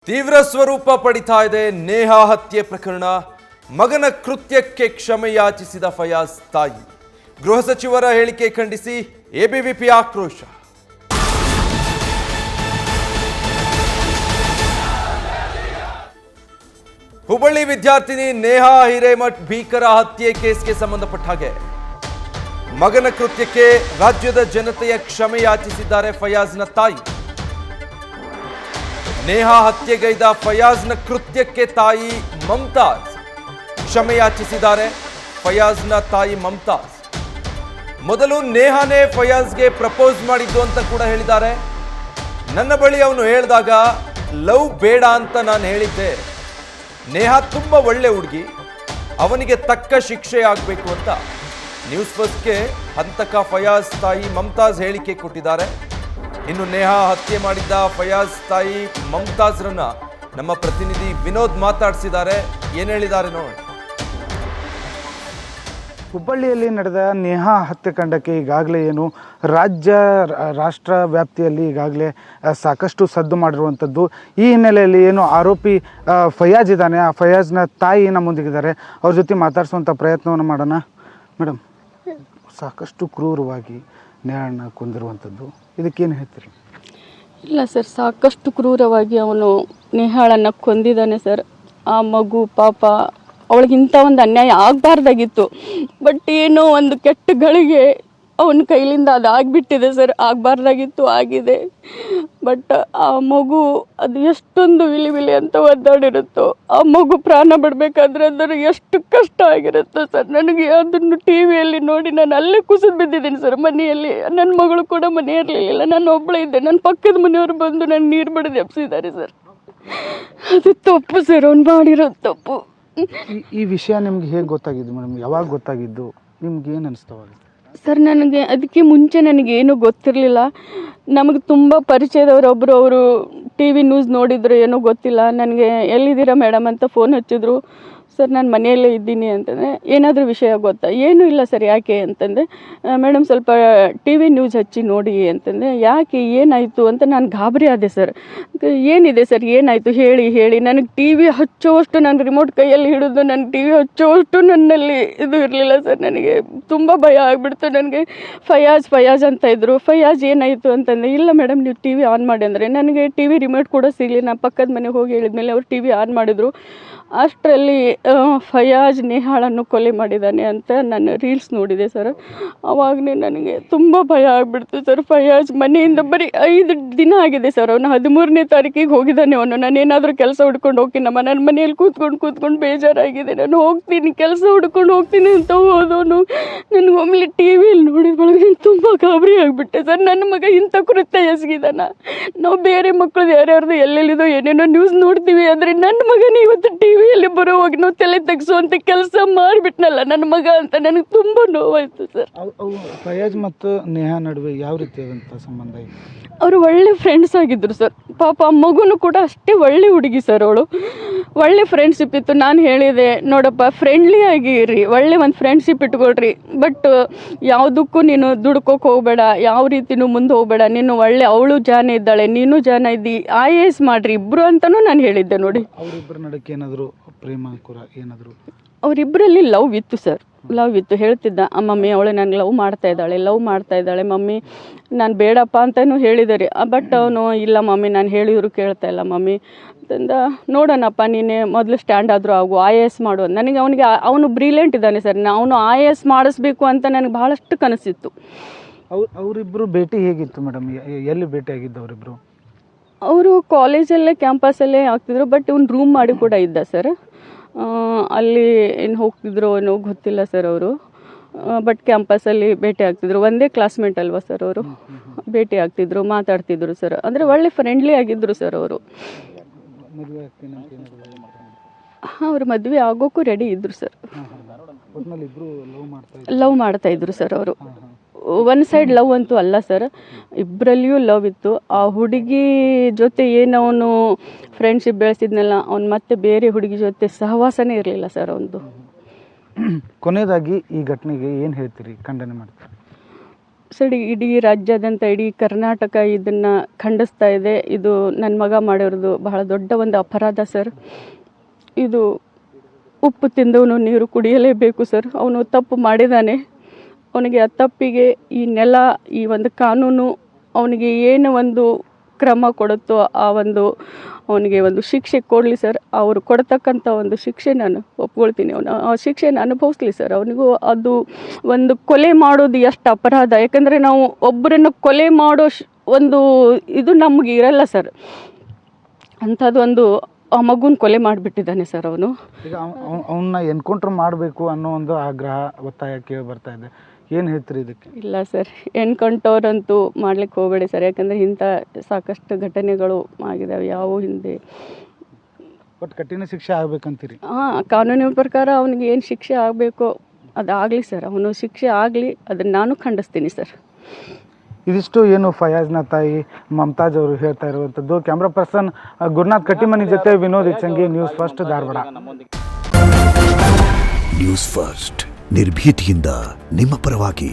ತೀವ್ರ ಸ್ವರೂಪ ಪಡಿತಾ ಇದೆ ನೇಹಾ ಹತ್ಯೆ ಪ್ರಕರಣ. ಮಗನ ಕೃತ್ಯಕ್ಕೆ ಕ್ಷಮೆ ಯಾಚಿಸಿದ ಫಯಾಜ್ ತಾಯಿ. ಗೃಹ ಸಚಿವರ ಹೇಳಿಕೆ ಖಂಡಿಸಿ ಎಬಿವಿಪಿ ಆಕ್ರೋಶ. ಹುಬ್ಬಳ್ಳಿ ವಿದ್ಯಾರ್ಥಿನಿ ನೇಹಾ ಹಿರೇಮಠ್ ಭೀಕರ ಹತ್ಯೆ ಕೇಸ್ಗೆ ಸಂಬಂಧಪಟ್ಟ ಹಾಗೆ ಮಗನ ಕೃತ್ಯಕ್ಕೆ ರಾಜ್ಯದ ಜನತೆಯ ಕ್ಷಮೆ ಯಾಚಿಸಿದ್ದಾರೆ ಫಯಾಜ್ನ ತಾಯಿ. ನೇಹಾ ಹತ್ಯೆಗೈದ ಫಯಾಜ್ನ ಕೃತ್ಯಕ್ಕೆ ತಾಯಿ ಮಮತಾಜ್ ಕ್ಷಮೆ ಯಾಚಿಸಿದ್ದಾರೆ. ಫಯಾಜ್ನ ತಾಯಿ ಮಮತಾಜ್ ಮೊದಲು ನೇಹಾನೇ ಫಯಾಜ್ಗೆ ಪ್ರಪೋಸ್ ಮಾಡಿದ್ದು ಅಂತ ಕೂಡ ಹೇಳಿದ್ದಾರೆ. ನನ್ನ ಬಳಿ ಅವನು ಹೇಳಿದಾಗ ಲವ್ ಬೇಡ ಅಂತ ನಾನು ಹೇಳಿದ್ದೆ. ನೇಹಾ ತುಂಬ ಒಳ್ಳೆ ಹುಡುಗಿ, ಅವನಿಗೆ ತಕ್ಕ ಶಿಕ್ಷೆ ಆಗಬೇಕು ಅಂತ ನ್ಯೂಸ್ ಫಸ್ಟ್ಗೆ ಹಂತಕ ಫಯಾಜ್ ತಾಯಿ ಮಮತಾಜ್ ಹೇಳಿಕೆ ಕೊಟ್ಟಿದ್ದಾರೆ. ಇನ್ನು ನೇಹಾ ಹತ್ಯೆ ಮಾಡಿದ್ದ ಫಯಾಜ್ ತಾಯಿ ಮಮತಾಜ್ರನ್ನ ನಮ್ಮ ಪ್ರತಿನಿಧಿ ವಿನೋದ್ ಮಾತಾಡಿಸಿದ್ದಾರೆ. ಏನು ಹೇಳಿದ್ದಾರೆ ನೋಡಿ. ಹುಬ್ಬಳ್ಳಿಯಲ್ಲಿ ನಡೆದ ನೇಹಾ ಹತ್ಯಾಕಾಂಡಕ್ಕೆ ಈಗಾಗಲೇ ಏನು ರಾಷ್ಟ್ರ ವ್ಯಾಪ್ತಿಯಲ್ಲಿ ಈಗಾಗಲೇ ಸಾಕಷ್ಟು ಸದ್ದು ಮಾಡಿರುವಂಥದ್ದು. ಈ ಹಿನ್ನೆಲೆಯಲ್ಲಿ ಏನು ಆರೋಪಿ ಫಯಾಜ್ ಇದ್ದಾನೆ, ಆ ಫಯಾಜ್ನ ತಾಯಿ ನಮ್ಮ ಮುಂದಿಗಿದ್ದಾರೆ. ಅವ್ರ ಜೊತೆ ಮಾತಾಡಿಸುವಂಥ ಪ್ರಯತ್ನವನ್ನು ಮಾಡೋಣ. ಮೇಡಮ್, ಸಾಕಷ್ಟು ಕ್ರೂರವಾಗಿ ನೇಹಾಳನ್ನ ಕೊಂದಿರುವಂಥದ್ದು, ಇದಕ್ಕೇನು ಹೇಳ್ತೀರಿ? ಇಲ್ಲ ಸರ್, ಸಾಕಷ್ಟು ಕ್ರೂರವಾಗಿ ಅವನು ನೇಹಾಳನ್ನು ಕೊಂದಿದ್ದಾನೆ ಸರ್. ಆ ಮಗು ಪಾಪ, ಅವಳಿಗಿಂತ ಒಂದು ಅನ್ಯಾಯ ಆಗಬಾರ್ದಾಗಿತ್ತು. ಬಟ್ ಏನೋ ಒಂದು ಕೆಟ್ಟ ಗಳಿಗೆ ಅವನ ಕೈಲಿಂದ ಅದು ಆಗಿಬಿಟ್ಟಿದೆ ಸರ್. ಆಗಬಾರ್ದಾಗಿತ್ತು, ಆಗಿದೆ. ಬಟ್ ಆ ಮಗು ಅದು ಎಷ್ಟೊಂದು ವಿಲಿ ಅಂತ ಒದ್ದಾಡಿರುತ್ತೋ, ಆ ಮಗು ಪ್ರಾಣ ಬಿಡಬೇಕಾದ್ರೆ ಅದರ ಎಷ್ಟು ಕಷ್ಟ ಆಗಿರುತ್ತೋ ಸರ್. ನನಗೆ ಅದನ್ನು ಟಿ ವಿಯಲ್ಲಿ ನೋಡಿ ನಾನು ಅಲ್ಲೇ ಕುಸಿದು ಬಿದ್ದಿದ್ದೀನಿ ಸರ್. ಮನೆಯಲ್ಲಿ ನನ್ನ ಮಗಳು ಕೂಡ ಮನೆ ಇರಲಿಲ್ಲ, ನಾನು ಒಬ್ಬಳೇ ಇದ್ದೆ. ನನ್ನ ಪಕ್ಕದ ಮನೆಯವರು ಬಂದು ನನ್ನ ನೀರು ಬಿಡದೆ ಎಬ್ಸಿದ್ದಾರೆ ಸರ್. ಅದು ತಪ್ಪು ಸರ್, ಅವ್ನು ಮಾಡಿರೋದು ತಪ್ಪು. ಈ ವಿಷಯ ನಿಮ್ಗೆ ಹೇಗೆ ಗೊತ್ತಾಗಿದ್ದು ಮೇಡಮ್? ಯಾವಾಗ ಗೊತ್ತಾಗಿದ್ದು? ನಿಮ್ಗೆ ಏನು ಅನಿಸ್ತವಾಗ? ಸರ್, ನನಗೆ ಅದಕ್ಕೆ ಮುಂಚೆ ನನಗೇನು ಗೊತ್ತಿರಲಿಲ್ಲ. ನಮಗೆ ತುಂಬ ಪರಿಚಯದವರೊಬ್ಬರು, ಅವರು ಟಿ ವಿ ನ್ಯೂಸ್ ನೋಡಿದ್ರು, ಏನೋ ಗೊತ್ತಿಲ್ಲ. ನನಗೆ ಎಲ್ಲಿದ್ದೀರಾ ಮೇಡಮ್ ಅಂತ ಫೋನ್ ಹಚ್ಚಿದ್ರು. ಸರ್, ನಾನು ಮನೆಯಲ್ಲೇ ಇದ್ದೀನಿ ಅಂತಂದರೆ, ಏನಾದರೂ ವಿಷಯ ಗೊತ್ತಾ? ಏನೂ ಇಲ್ಲ ಸರ್. ಯಾಕೆ ಅಂತಂದರೆ, ಮೇಡಮ್ ಸ್ವಲ್ಪ ಟಿ ವಿ ನ್ಯೂಸ್ ಹಚ್ಚಿ ನೋಡಿ ಅಂತಂದರೆ, ಯಾಕೆ ಏನಾಯಿತು ಅಂತ ನಾನು ಗಾಬರಿ ಆದೆ ಸರ್. ಏನಿದೆ ಸರ್, ಏನಾಯಿತು ಹೇಳಿ. ನನಗೆ ಟಿ ವಿ ಹಚ್ಚೋವಷ್ಟು, ನಾನು ರಿಮೋಟ್ ಕೈಯಲ್ಲಿ ಹಿಡಿದು ನನ್ನ ಟಿ ವಿ ಹಚ್ಚೋವಷ್ಟು ನನ್ನಲ್ಲಿ ಇದು ಇರಲಿಲ್ಲ ಸರ್. ನನಗೆ ತುಂಬ ಭಯ ಆಗಿಬಿಡ್ತು. ನನಗೆ ಫಯಾಜ್ ಅಂತ ಇದ್ದರು. ಫಯಾಜ್ ಏನಾಯಿತು ಅಂತಂದರೆ, ಇಲ್ಲ ಮೇಡಮ್ ನೀವು ಟಿ ವಿ ಆನ್ ಮಾಡಿ ಅಂದರೆ, ನನಗೆ ಟಿ ವಿ ರಿಮೋಟ್ ಕೂಡ ಸಿಗಲಿ. ನಾನು ಪಕ್ಕದ ಮನೆಗೆ ಹೋಗಿ ಹೇಳಿದ್ಮೇಲೆ ಅವ್ರು ಟಿ ವಿ ಆನ್ ಮಾಡಿದರು. ಅಷ್ಟರಲ್ಲಿ ಫಯಾಜ್ ನೇಹಾಳನ್ನು ಕೊಲೆ ಮಾಡಿದ್ದಾನೆ ಅಂತ ನಾನು ರೀಲ್ಸ್ ನೋಡಿದೆ ಸರ್. ಆವಾಗಲೇ ನನಗೆ ತುಂಬ ಭಯ ಆಗಿಬಿಡ್ತು ಸರ್. ಫಯಾಜ್ ಮನೆಯಿಂದ ಬರೀ 5 ದಿನ ಆಗಿದೆ ಸರ್. ಅವನು 13ನೇ ತಾರೀಕಿಗೆ ಹೋಗಿದ್ದಾನೆ. ನಾನೇನಾದರೂ ಕೆಲಸ ಹುಡ್ಕೊಂಡು ಹೋಗ್ತೀನಮ್ಮ, ನನ್ನ ಮನೆಯಲ್ಲಿ ಕೂತ್ಕೊಂಡು ಬೇಜಾರಾಗಿದೆ, ನಾನು ಹೋಗ್ತೀನಿ, ಕೆಲಸ ಹುಡ್ಕೊಂಡು ಹೋಗ್ತೀನಿ ಅಂತ ಹೋದವನು ನನಗೊಮ್ಮೆ ಟಿ ವಿಯಲ್ಲಿ ನೋಡಿದೊಳಗೆ ನಾನು ತುಂಬ ಗಾಬರಿ ಆಗಿಬಿಟ್ಟೆ ಸರ್. ನನ್ನ ಮಗ ಇಂಥ ಕೃತ್ಯ ಎಸಗಿದಾನ. ನಾವು ಬೇರೆ ಮಕ್ಕಳು ಯಾರ್ಯಾರ್ದು ಎಲ್ಲೆಲ್ಲಿದೋ ಏನೇನೋ ನ್ಯೂಸ್ ನೋಡ್ತೀವಿ, ಆದರೆ ನನ್ನ ಮಗನೇ ಇವತ್ತು ಟಿ ವಿಯಲ್ಲಿ ಬರೋವಾಗ ನಾವು ತಲೆ ತೆಗೆಸುವಂಥ ಕೆಲಸ ಮಾಡಿಬಿಟ್ನಲ್ಲ ನನ್ನ ಮಗ ಅಂತ ನನಗೆ ತುಂಬ ನೋವಾಯಿತು ಸರ್. ಫಯಾಜ್ ಮತ್ತು ನೇಹಾ ನಡುವೆ ಯಾವ ರೀತಿಯಾದಂಥ ಸಂಬಂಧ ಇದೆ? ಅವರು ಒಳ್ಳೆ ಫ್ರೆಂಡ್ಸ್ ಆಗಿದ್ದರು ಸರ್. ಪಾಪ ಮಗುನು ಕೂಡ ಅಷ್ಟೇ ಒಳ್ಳೆ ಹುಡುಗಿ ಸರ್. ಅವಳು ಒಳ್ಳೆ ಫ್ರೆಂಡ್ಶಿಪ್ ಇತ್ತು. ನಾನು ಹೇಳಿದೆ, ನೋಡಪ್ಪ ಫ್ರೆಂಡ್ಲಿ ಆಗಿ ಇರ್ರಿ, ಒಳ್ಳೆ ಒಂದು ಫ್ರೆಂಡ್ಶಿಪ್ ಇಟ್ಕೊಳ್ರಿ. ಬಟ್ ಯಾವುದಕ್ಕೂ ನೀನು ದುಡ್ಕೋಕೆ ಹೋಗಬೇಡ, ಯಾವ ರೀತಿನೂ ಮುಂದೆ ಹೋಗಬೇಡ. ನೀನು ಒಳ್ಳೆ, ಅವಳು ಜಾನ ಇದ್ದಾಳೆ, ನೀನು ಜಾನ ಇದ್ದಿ, IAS ಮಾಡಿರಿ ಇಬ್ಬರು ಅಂತಲೂ ನಾನು ಹೇಳಿದ್ದೆ. ನೋಡಿ, ಅವರಿಬ್ಬರ ನಡಕ್ಕೆ ಏನಾದರೂ ಪ್ರೇಮ ಏನಾದರೂ? ಅವರಿಬ್ಬರಲ್ಲಿ ಲವ್ ಇತ್ತು ಸರ್, ಲವ್ ಇತ್ತು. ಹೇಳ್ತಿದ್ದ, ಮಮ್ಮಿ ಅವಳು ನನಗೆ ಲವ್ ಮಾಡ್ತಾ ಇದ್ದಾಳೆ ಮಮ್ಮಿ, ನಾನು ಬೇಡಪ್ಪ ಅಂತಲೂ ಹೇಳಿದ್ದಾರೆ. ಬಟ್ ಅವನು, ಇಲ್ಲ ಮಮ್ಮಿ ನಾನು ಹೇಳಿದ್ರು ಕೇಳ್ತಾ ಇಲ್ಲ ಮಮ್ಮಿ ಅಂತಂದ. ನೋಡೋಣಪ್ಪ, ನೀನೇ ಮೊದಲು ಸ್ಟ್ಯಾಂಡ್ ಆದರೂ ಆಗು, IAS ಮಾಡು. ನನಗೆ ಅವನು ಬ್ರಿಲಿಯಂಟ್ ಇದ್ದಾನೆ ಸರ್. ಅವನು IAS ಮಾಡಿಸ್ಬೇಕು ಅಂತ ನನಗೆ ಭಾಳಷ್ಟು ಕನಸಿತ್ತು. ಅವರಿಬ್ಬರು ಭೇಟಿ ಹೇಗಿತ್ತು ಮೇಡಮ್? ಎಲ್ಲಿ ಭೇಟಿ ಆಗಿದ್ದು ಅವರಿಬ್ಬರು? ಅವರು ಕಾಲೇಜಲ್ಲೇ, ಕ್ಯಾಂಪಸಲ್ಲೇ ಆಗ್ತಿದ್ರು. ಬಟ್ ಇವ್ನು ರೂಮ್ ಮಾಡಿ ಕೂಡ ಇದ್ದ ಸರ್. ಅಲ್ಲಿ ಏನು ಹೋಗ್ತಿದ್ರು ಏನೋ ಗೊತ್ತಿಲ್ಲ ಸರ್ ಅವರು. ಬಟ್ ಕ್ಯಾಂಪಸಲ್ಲಿ ಭೇಟಿ ಆಗ್ತಿದ್ರು. ಒಂದೇ ಕ್ಲಾಸ್ಮೇಟ್ ಅಲ್ವಾ ಸರ್ ಅವರು. ಭೇಟಿ ಆಗ್ತಿದ್ರು, ಮಾತಾಡ್ತಿದ್ರು ಸರ್. ಅಂದರೆ ಒಳ್ಳೆ ಫ್ರೆಂಡ್ಲಿ ಆಗಿದ್ದರು ಸರ್ ಅವರು. ಅವ್ರ ಮದುವೆ ಆಗೋಕ್ಕೂ ರೆಡಿ ಇದ್ರು ಸರ್. ಲವ್ ಮಾಡ್ತಾ ಇದ್ರು ಸರ್ ಅವರು. ಒನ್ ಸೈಡ್ ಲವ್ ಅಂತೂ ಅಲ್ಲ ಸರ್, ಇಬ್ಬರಲ್ಲಿಯೂ ಲವ್ ಇತ್ತು. ಆ ಹುಡುಗಿ ಜೊತೆ ಏನವನು ಫ್ರೆಂಡ್ಶಿಪ್ ಬೆಳೆಸಿದ್ನಲ್ಲ, ಅವ್ನು ಮತ್ತೆ ಬೇರೆ ಹುಡುಗಿ ಜೊತೆ ಸಹವಾಸನೇ ಇರಲಿಲ್ಲ ಸರ್ ಅವನದು. ಕೊನೆಯದಾಗಿ ಈ ಘಟನೆಗೆ ಏನು ಹೇಳ್ತೀರಿ, ಖಂಡನೆ ಮಾಡ್ತೀರಿ? ಸರ್ ಇಡೀ ರಾಜ್ಯಾದ್ಯಂತ ಇಡೀ ಕರ್ನಾಟಕ ಇದನ್ನು ಖಂಡಿಸ್ತಾ ಇದೆ. ಇದು ನನ್ನ ಮಗ ಮಾಡಿರೋದು ಬಹಳ ದೊಡ್ಡ ಒಂದು ಅಪರಾಧ ಸರ್. ಇದು ಉಪ್ಪು ತಿಂದವನು ನೀರು ಕುಡಿಯಲೇಬೇಕು ಸರ್. ಅವನು ತಪ್ಪು ಮಾಡಿದ್ದಾನೆ. ಅವನಿಗೆ ಆ ತಪ್ಪಿಗೆ ಈ ನೆಲ, ಈ ಒಂದು ಕಾನೂನು ಅವನಿಗೆ ಏನು ಒಂದು ಕ್ರಮ ಕೊಡುತ್ತೋ ಆ ಒಂದು ಅವನಿಗೆ ಒಂದು ಶಿಕ್ಷೆ ಕೊಡಲಿ ಸರ್. ಅವರು ಕೊಡ್ತಕ್ಕಂಥ ಒಂದು ಶಿಕ್ಷೆ ನಾನು ಒಪ್ಕೊಳ್ತೀನಿ. ಅವನು ಆ ಶಿಕ್ಷೆನ ಅನುಭವಿಸ್ಲಿ ಸರ್. ಅವನಿಗೂ ಅದು ಒಂದು ಕೊಲೆ ಮಾಡೋದು ಎಷ್ಟು ಅಪರಾಧ. ಯಾಕಂದರೆ ನಾವು ಒಬ್ಬರನ್ನು ಕೊಲೆ ಮಾಡೋ ಒಂದು ಇದು ನಮಗೆ ಇರಲ್ಲ ಸರ್. ಅಂಥದ್ದು ಒಂದು ಆ ಮಗುನ ಕೊಲೆ ಮಾಡಿಬಿಟ್ಟಿದ್ದಾನೆ ಸರ್ ಅವನು. ಈಗ ಅವನ್ನ ಎನ್ಕೌಂಟ್ರ್ ಮಾಡಬೇಕು ಅನ್ನೋ ಒಂದು ಆಗ್ರಹ, ಒತ್ತಾಯ ಕೇಳಿ ಬರ್ತಾ ಇದೆ. ಏನು ಹೇಳ್ತೀರಿ ಇದಕ್ಕೆ? ಇಲ್ಲ ಸರ್, ಎನ್ಕೌಂಟರ್ ಮಾಡ್ಲಿಕ್ಕೆ ಹೋಗಬೇಡಿ ಸರ್. ಯಾಕಂದರೆ ಇಂಥ ಸಾಕಷ್ಟು ಘಟನೆಗಳು ಆಗಿದ್ದಾವೆ ಯಾವ ಹಿಂದೆ. ಬಟ್ ಕಠಿಣ ಶಿಕ್ಷೆ ಆಗ್ಬೇಕಂತೀರಿ? ಕಾನೂನಿನ ಪ್ರಕಾರ ಅವನಿಗೆ ಏನು ಶಿಕ್ಷೆ ಆಗಬೇಕೋ ಅದಾಗಲಿ ಸರ್. ಅವನು ಶಿಕ್ಷೆ ಆಗಲಿ, ಅದನ್ನು ನಾನು ಖಂಡಿಸ್ತೀನಿ ಸರ್. ಇದಿಷ್ಟು ಏನು ಫಯಾಜ್ನ ತಾಯಿ ಮಮತಾಜ್ ಅವರು ಹೇಳ್ತಾ ಇರುವಂಥದ್ದು. ಕ್ಯಾಮ್ರಾ ಪರ್ಸನ್ ಗುರುನಾಥ್ ಕಟ್ಟಿಮನಿ ಜೊತೆ Vinod Ichchangi, news first, Dharwad. News first, ನಿರ್ಭೀತಿಯಿಂದ ನಿಮ್ಮ ಪರವಾಗಿ.